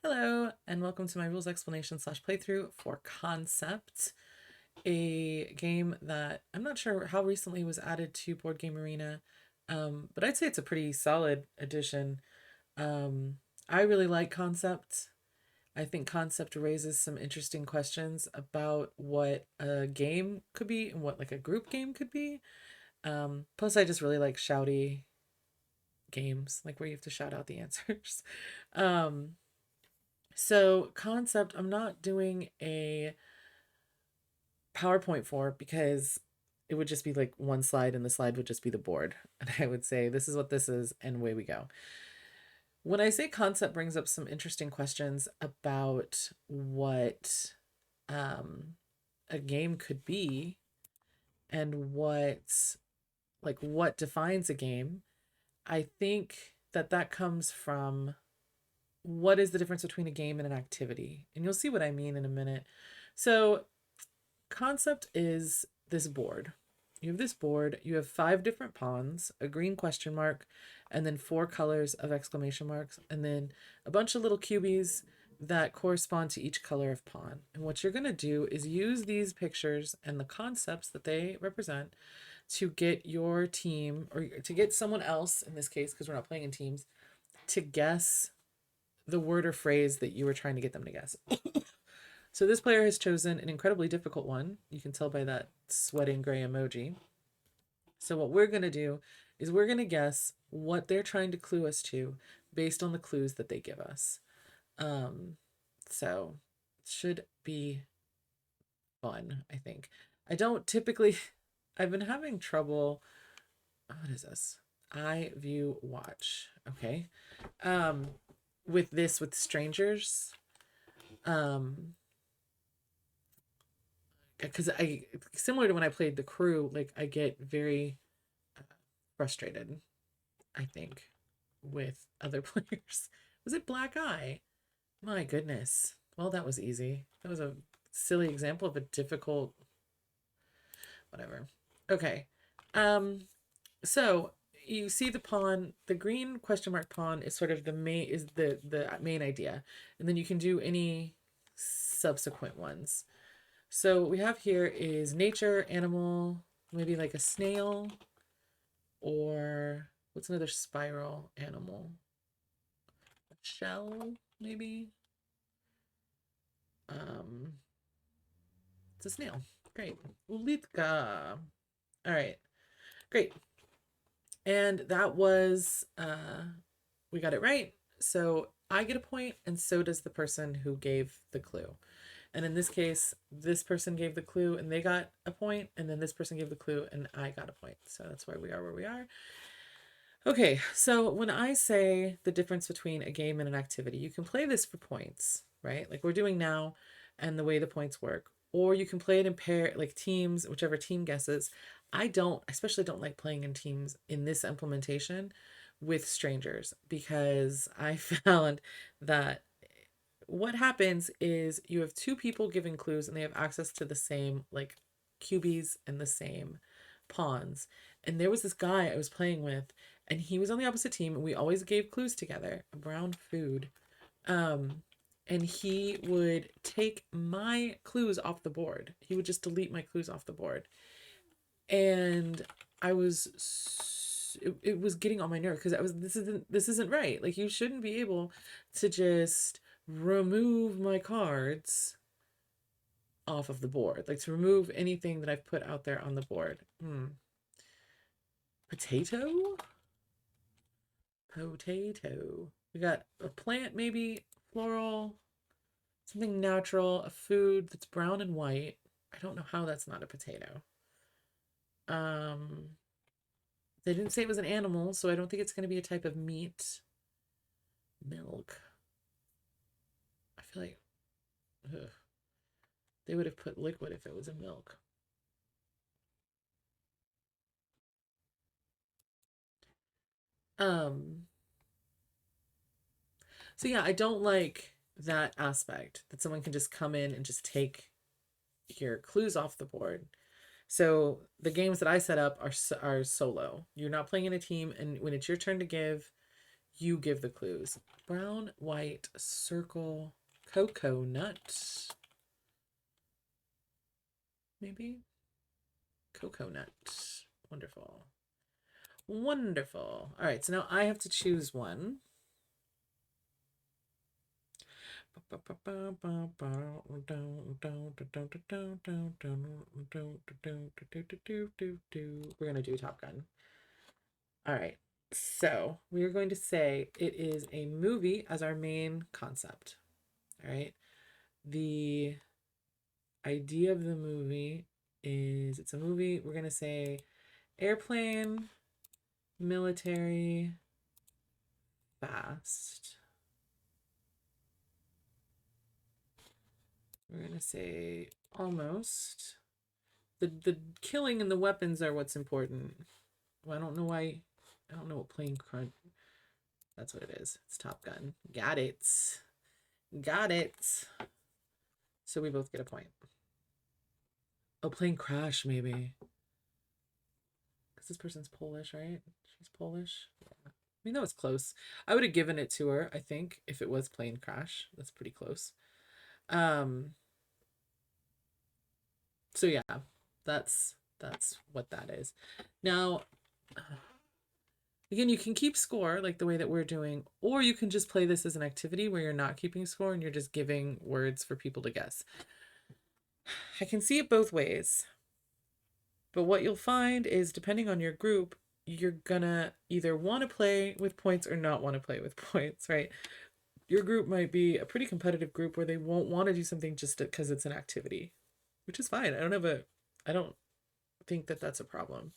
Hello, and welcome to my rules explanation slash playthrough for Concept, a game that I'm not sure how recently was added to Board Game Arena, but I'd say it's a pretty solid addition. I really like Concept. I think Concept raises some interesting questions about what a game could be and what like a group game could be. Plus, I just really like shouty games, like where you have to shout out the answers. Um, So concept, I'm not doing a PowerPoint for because it would just be like one slide and the slide would just be the board. And I would say, this is what this is, and away we go. When I say concept brings up some interesting questions about what a game could be and what defines a game, I think that comes from what is the difference between a game and an activity? And you'll see what I mean in a minute. So, concept is this board. You have this board, you have 5 different pawns, a green question mark, and then 4 colors of exclamation marks, and then a bunch of little cubies that correspond to each color of pawn. And what you're going to do is use these pictures and the concepts that they represent to get your team, or to get someone else, in this case, because we're not playing in teams, to guess the word or phrase that you were trying to get them to guess. So this player has chosen an incredibly difficult one. You can tell by that sweating gray emoji. So what we're going to do is we're going to guess what they're trying to clue us to based on the clues that they give us. So it should be fun, I think. I don't typically, I've been having trouble. What is this? I view watch. Okay. With strangers. Because I, similar to when I played the crew, like I get very frustrated, I think, with other players. Was it Black Eye? My goodness. Well, that was easy. That was a silly example of a difficult whatever. Okay. So you see the pawn, the green question mark pawn is sort of the main idea. And then you can do any subsequent ones. So what we have here is nature, animal, maybe like a snail, or what's another spiral animal? A shell, maybe? Um, it's a snail. Great. Ulitka. All right. Great. And that was, we got it right. So I get a point, and so does the person who gave the clue. And in this case, this person gave the clue and they got a point, and then this person gave the clue and I got a point. So that's why we are where we are. Okay, so when I say the difference between a game and an activity, you can play this for points, right? Like we're doing now, and the way the points work. Or you can play it in pair, like teams, whichever team guesses. I especially don't like playing in teams in this implementation with strangers, because I found that what happens is you have 2 people giving clues and they have access to the same like cubies and the same pawns. And there was this guy I was playing with, and he was on the opposite team, and we always gave clues together. Brown food. And he would take my clues off the board. He would just delete my clues off the board. And I was it was getting on my nerve, because I was this isn't right. Like, you shouldn't be able to just remove my cards off of the board, like to remove anything that I've put out there on the board. Potato. We got a plant, maybe floral, something natural, a food that's brown and white. I don't know how that's not a potato. They didn't say it was an animal, so I don't think it's going to be a type of meat. Milk. I feel like, ugh, they would have put liquid if it was a milk. So yeah, I don't like that aspect, that someone can just come in and just take your clues off the board. So the games that I set up are solo. You're not playing in a team, and when it's your turn to give, you give the clues. Brown, white, circle, cocoa nut. Maybe? Cocoa nut. Wonderful. Wonderful. All right, so now I have to choose one. We're going to do Top Gun. All right, so we are going to say it is a movie as our main concept. All right, the idea of the movie is it's a movie. We're going to say airplane, military, fast. We're going to say almost. The killing and the weapons are what's important. Well, I don't know why. I don't know what plane crunch. That's what it is. It's Top Gun. Got it. Got it. So we both get a point. Oh, plane crash, maybe. Because this person's Polish, right? She's Polish. Yeah. I mean, that was close. I would have given it to her, I think, if it was plane crash. That's pretty close. So yeah, that's what that is. Now, again, you can keep score like the way that we're doing, or you can just play this as an activity where you're not keeping score and you're just giving words for people to guess. I can see it both ways. But what you'll find is depending on your group, you're gonna either want to play with points or not want to play with points, right? Your group might be a pretty competitive group where they won't want to do something just because it's an activity, which is fine. I don't think that that's a problem.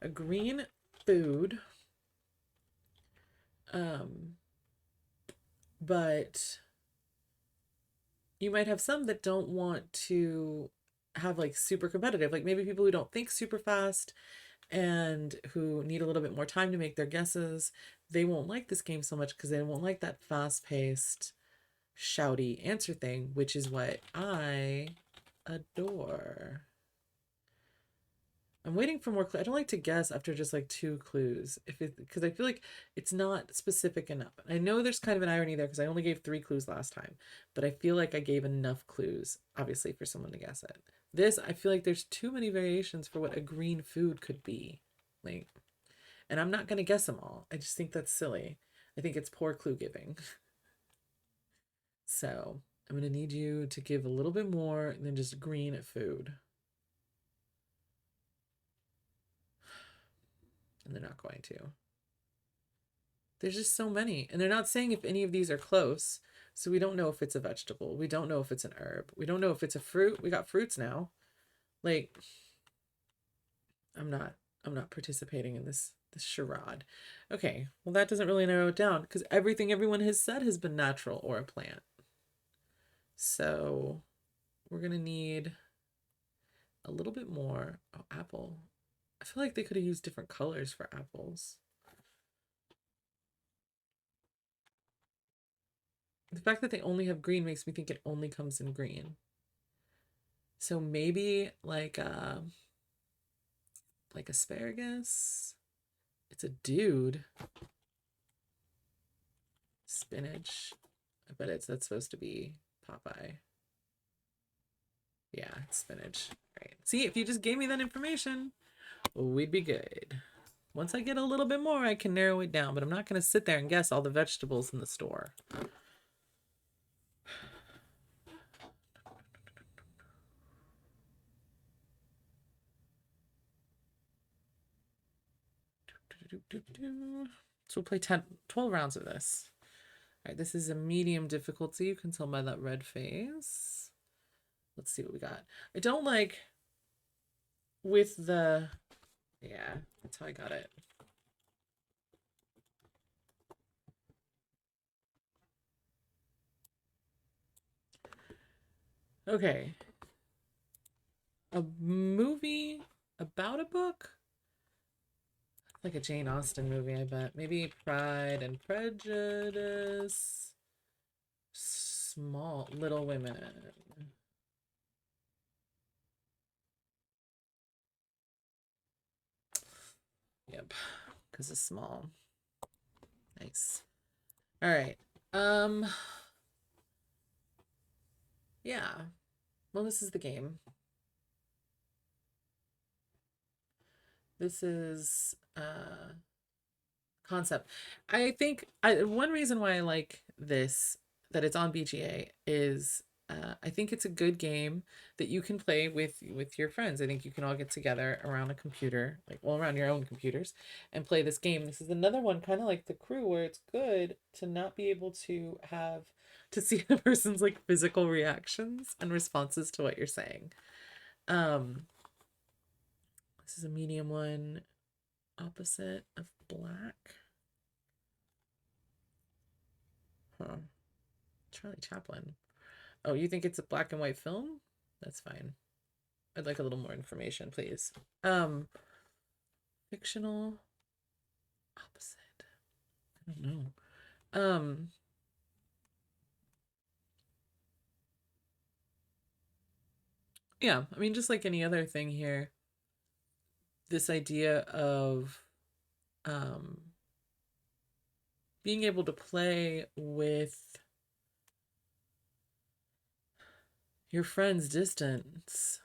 A green food, but you might have some that don't want to have like super competitive, like maybe people who don't think super fast and who need a little bit more time to make their guesses. They won't like this game so much because they won't like that fast-paced, shouty answer thing, which is what I adore. I'm waiting for more clues. I don't like to guess after just like 2 clues because I feel like it's not specific enough. I know there's kind of an irony there because I only gave 3 clues last time, but I feel like I gave enough clues, obviously, for someone to guess it. This, I feel like there's too many variations for what a green food could be. Like, and I'm not going to guess them all. I just think that's silly. I think it's poor clue giving. So I'm going to need you to give a little bit more than just green food. And they're not going to. There's just so many. And they're not saying if any of these are close. So we don't know if it's a vegetable. We don't know if it's an herb. We don't know if it's a fruit. We got fruits now. Like, I'm not participating in this charade. Okay, well that doesn't really narrow it down because everything everyone has said has been natural or a plant. So we're gonna need a little bit more. Oh, apple. I feel like they could have used different colors for apples. The fact that they only have green makes me think it only comes in green. So maybe like asparagus. It's a dude. Spinach. I bet that's supposed to be Popeye. Yeah, it's spinach. Right. See, if you just gave me that information, we'd be good. Once I get a little bit more, I can narrow it down, but I'm not going to sit there and guess all the vegetables in the store. So we'll play 12 rounds of this. All right, this is a medium difficulty. You can tell by that red face. Let's see what we got. I don't like with the... Yeah, that's how I got it. Okay. A movie about a book? Like a Jane Austen movie, I bet. Maybe Pride and Prejudice. Small Little Women. Yep, because it's small. Nice. All right. Um, yeah. Well, this is the game. This is concept. I think one reason why I like this, that it's on BGA, is I think it's a good game that you can play with your friends. I think you can all get together around a computer, like well around your own computers, and play this game. This is another one, kind of like The Crew, where it's good to not be able to have to see the person's like physical reactions and responses to what you're saying. Um, this is a medium one, opposite of black. Huh. Charlie Chaplin. Oh, you think it's a black and white film? That's fine. I'd like a little more information, please. Um, fictional opposite. I don't know. Yeah, I mean, just like any other thing here, this idea of um being able to play with your friends distance.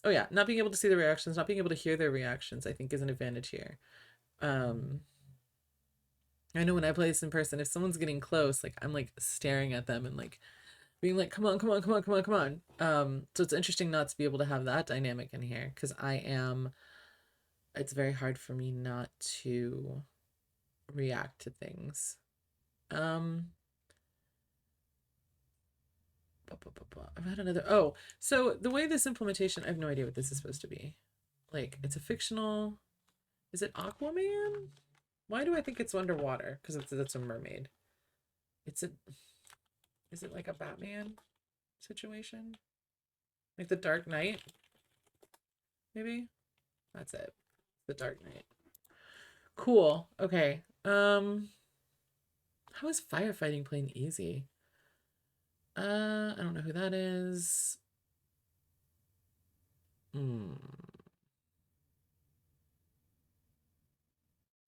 Oh yeah, not being able to see the reactions, not being able to hear their reactions, I think is an advantage here. Um, I know when I play this in person, if someone's getting close, like I'm like staring at them and like being like, come on, come on, come on, come on, come on. So it's interesting not to be able to have that dynamic in here because it's very hard for me not to react to things. Um, I've had another. Oh, so the way this implementation, I have no idea what this is supposed to be. Like, it's a fictional. Is it Aquaman? Why do I think it's underwater? Because it's a mermaid. It's a. Is it like a Batman situation? Like the Dark Knight? Maybe? That's it. The Dark Knight. Cool. Okay. How is firefighting playing easy? I don't know who that is. Hmm.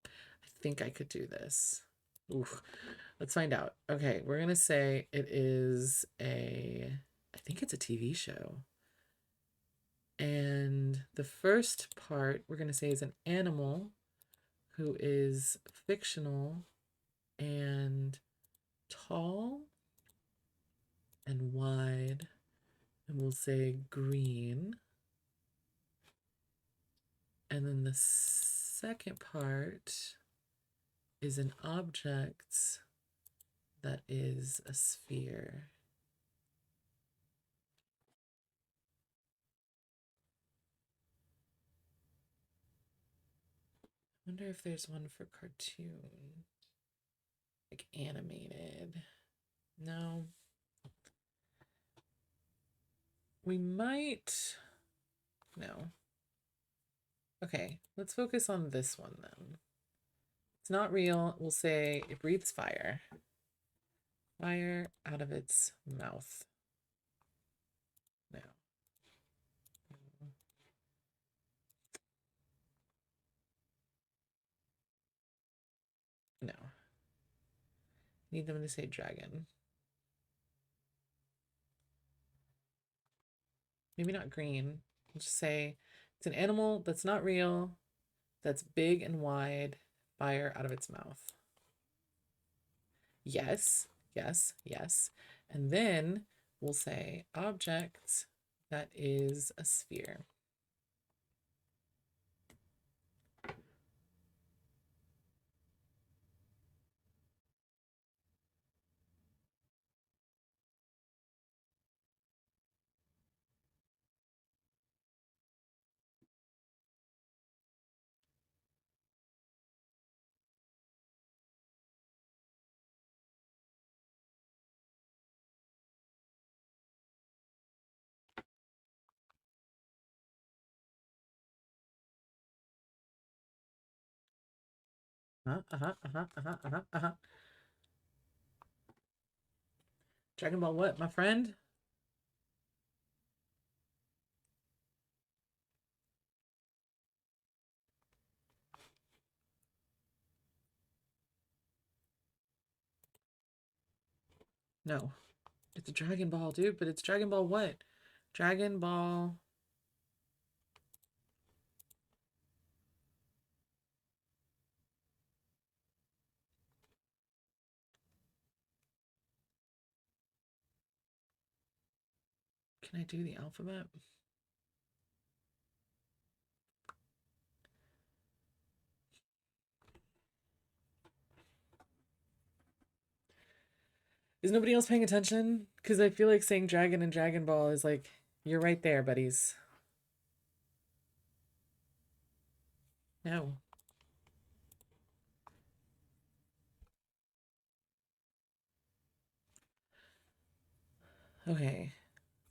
I think I could do this. Oof. Let's find out. Okay, we're gonna say it is I think it's a TV show. And the first part we're gonna say is an animal who is fictional and tall and wide, and we'll say green. And then the second part is an object that is a sphere. I wonder if there's one for cartoon, like animated. No. We might. No. Okay, let's focus on this one then. It's not real. We'll say it breathes fire. Fire out of its mouth. No. No. Need them to say dragon. Maybe not green. We'll just say it's an animal that's not real, that's big and wide, fire out of its mouth. Yes, yes, yes. And then we'll say object that is a sphere. Dragon Ball what, my friend? No. It's a Dragon Ball, dude, but it's Dragon Ball what? Dragon Ball. Can I do the alphabet? Is nobody else paying attention? Because I feel like saying dragon and Dragon Ball is like, you're right there, buddies. No. Okay.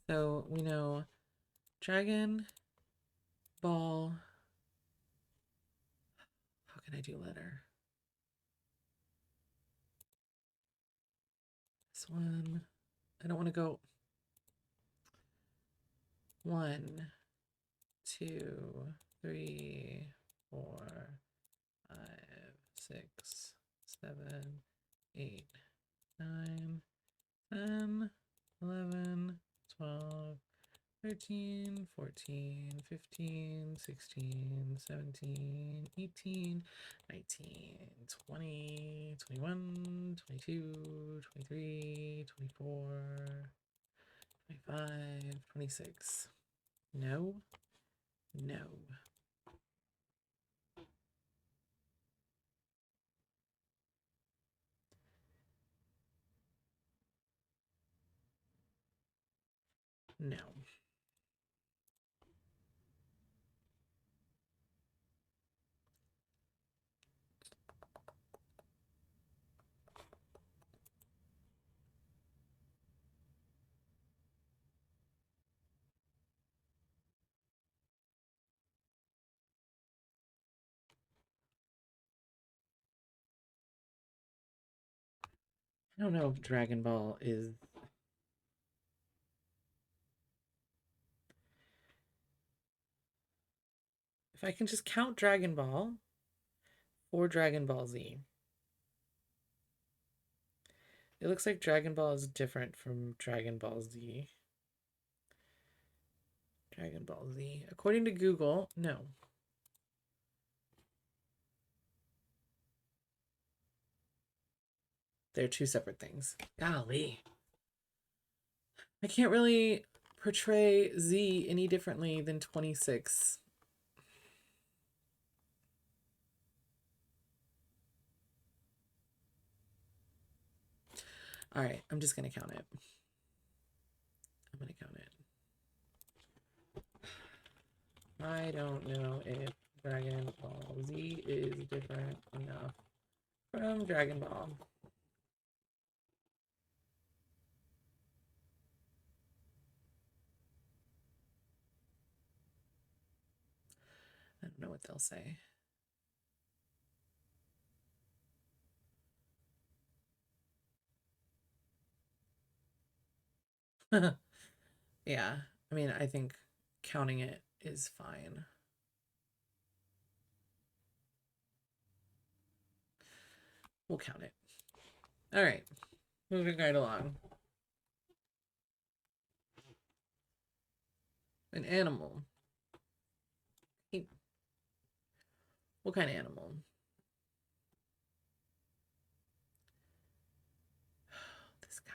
So we know Dragon Ball. How can I do letter? This one. I don't want to go 1, 2, 3, 4, 5, 6, 7, 8, 9, 10, 11, 12, 13, 14, 15, 16, 17, 18, 19, 20, 21, 22, 23, 24, 25, 26. No. No. No. I don't know if Dragon Ball is. If I can just count Dragon Ball or Dragon Ball Z. It looks like Dragon Ball is different from Dragon Ball Z. Dragon Ball Z. According to Google, no. They're two separate things. Golly. I can't really portray Z any differently than 26. All right, I'm just going to count it. I'm going to count it. I don't know if Dragon Ball Z is different enough from Dragon Ball. I don't know what they'll say. Yeah, I mean, I think counting it is fine. We'll count it. All right, moving right along. An animal. What kind of animal? This guy.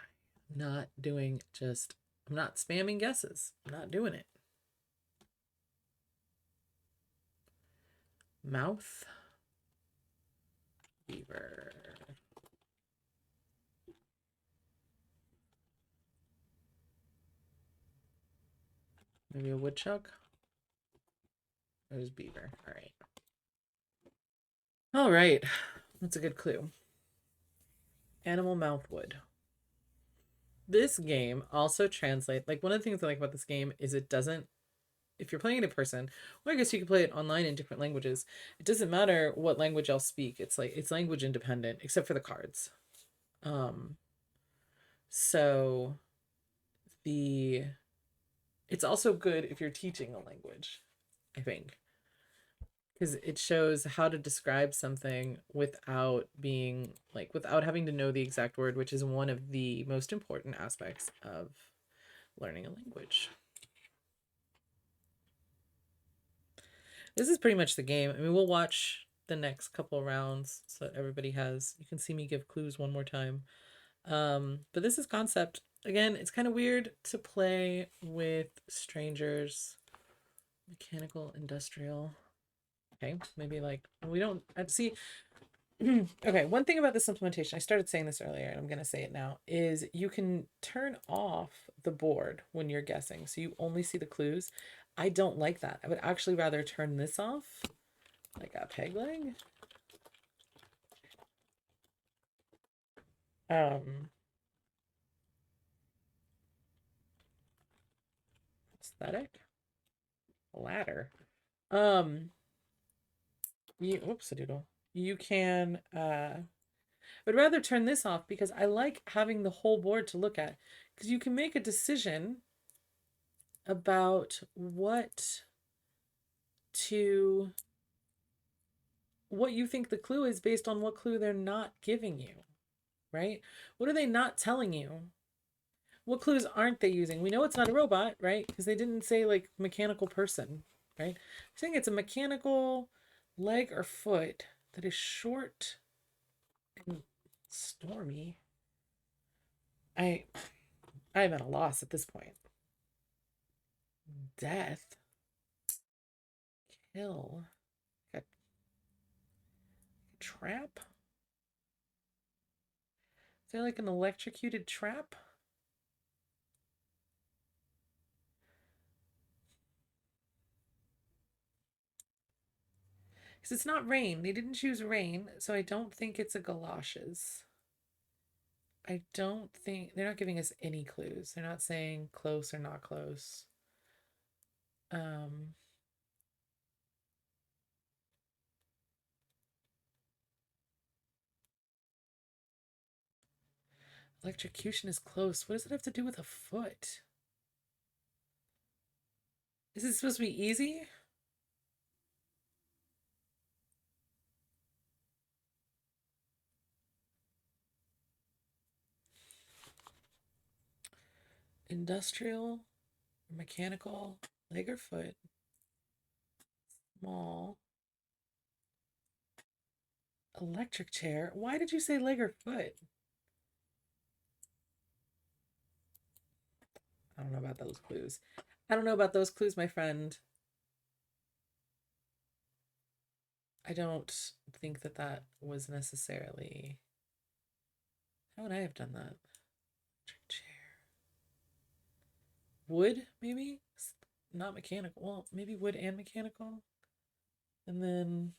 I'm not doing just, I'm not spamming guesses. I'm not doing it. Mouth. Beaver. Maybe a woodchuck? There's beaver. All right. All right. That's a good clue. Animal mouth wood. This game also translates, like one of the things I like about this game is it doesn't, if you're playing it in person, well, I guess you can play it online in different languages. It doesn't matter what language I'll speak. It's like, it's language independent, except for the cards. So it's also good if you're teaching a language, I think. because it shows how to describe something without being like without having to know the exact word, which is one of the most important aspects of learning a language. This is pretty much the game. I mean, we'll watch the next couple rounds so that everybody has, you can see me give clues one more time. But this is concept. Again, it's kind of weird to play with strangers. Mechanical, industrial. Okay, maybe like we don't see. Okay, one thing about this implementation, I started saying this earlier and I'm going to say it now, is you can turn off the board when you're guessing. So you only see the clues. I don't like that. I would actually rather turn this off, like a peg leg. Aesthetic ladder. Oops, a doodle. You can I would rather turn this off because I like having the whole board to look at, because you can make a decision about what you think the clue is based on what clue they're not giving you, right? What are they not telling you? What clues aren't they using? We know it's not a robot, right? Because they didn't say like mechanical person, right? They're saying it's a mechanical leg or foot that is short and stormy. I'm at a loss at this point. Death. Kill. A trap? Is there like an electrocuted trap? Because it's not rain. They didn't choose rain, so I don't think it's a galoshes. I don't think they're not giving us any clues. They're not saying close or not close. Electrocution is close. What does it have to do with a foot? Is it supposed to be easy? Industrial, mechanical, leg or foot, small, electric chair. Why did you say leg or foot? I don't know about those clues. I don't know about those clues, my friend. I don't think that that was necessarily. How would I have done that? Electric chair. Wood, maybe? Not mechanical. Well, maybe wood and mechanical. And then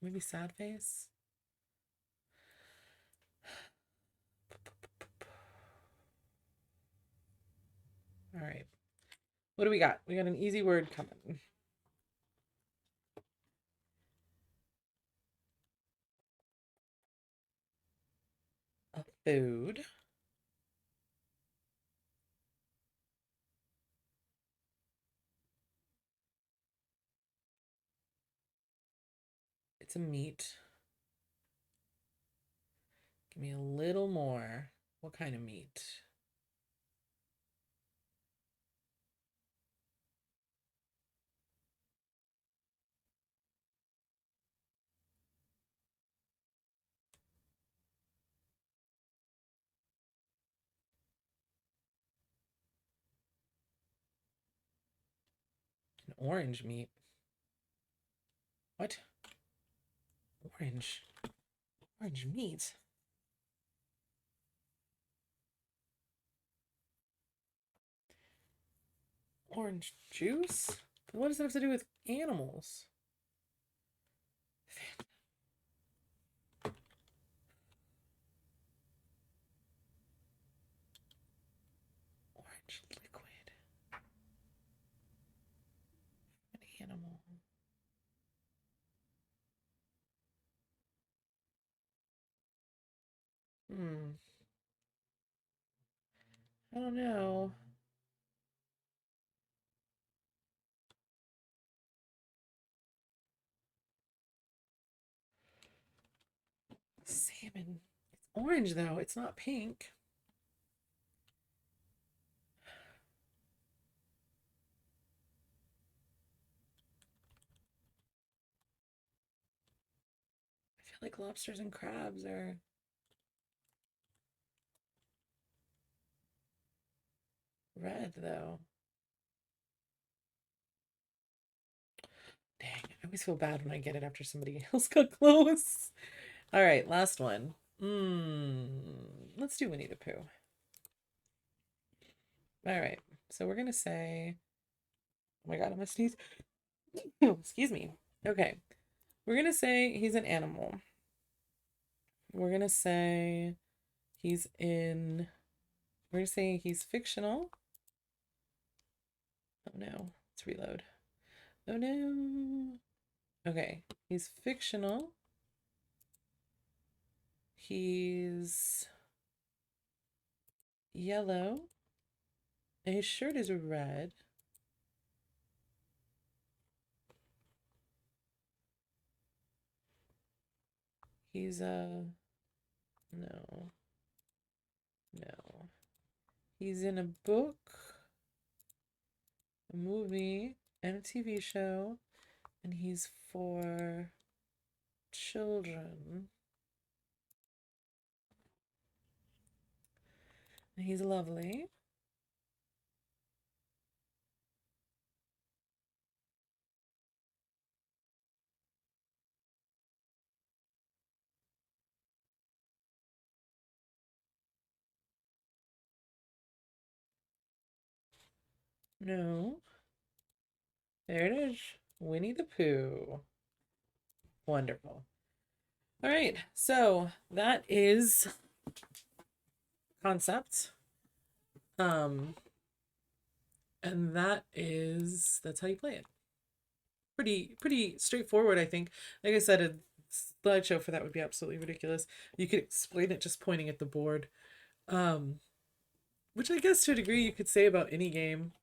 maybe sad face. All right. What do we got? We got an easy word coming. A food. It's a meat. Give me a little more. What kind of meat? An orange meat. What? Orange. Orange meat. Orange juice? But what does it have to do with animals? Orange liquid. An animal. I don't know. Salmon. It's orange though. It's not pink. I feel like lobsters and crabs are red though. Dang, I always feel bad when I get it after somebody else got close. All right, last one. Let's do Winnie the Pooh. All right, so we're gonna say, oh my God, I'm gonna sneeze. Excuse me. Okay, we're gonna say he's an animal. We're gonna say he's in, we're gonna say he's fictional. Oh no, let's reload. Oh no. Okay, he's fictional. He's yellow. And his shirt is red. He's no. No. He's in a book, a movie, and a TV show, and he's for children. And he's lovely. No. There it is. Winnie the Pooh. Wonderful. All right. So that is concept. And that's how you play it. Pretty straightforward, I think. Like I said, a slideshow for that would be absolutely ridiculous. You could explain it just pointing at the board. Um, which I guess to a degree you could say about any game.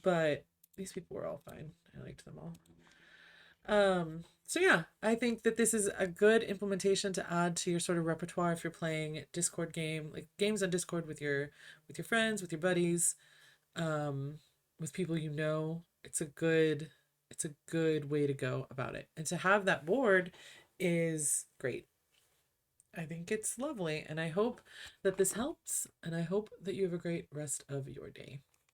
But these people were all fine. I liked them all. So yeah, I think that this is a good implementation to add to your sort of repertoire if you're playing Discord game, like games on Discord with your friends, with your buddies, with people you know. It's a good way to go about it. And to have that board is great. I think it's lovely, and I hope that this helps, and I hope that you have a great rest of your day.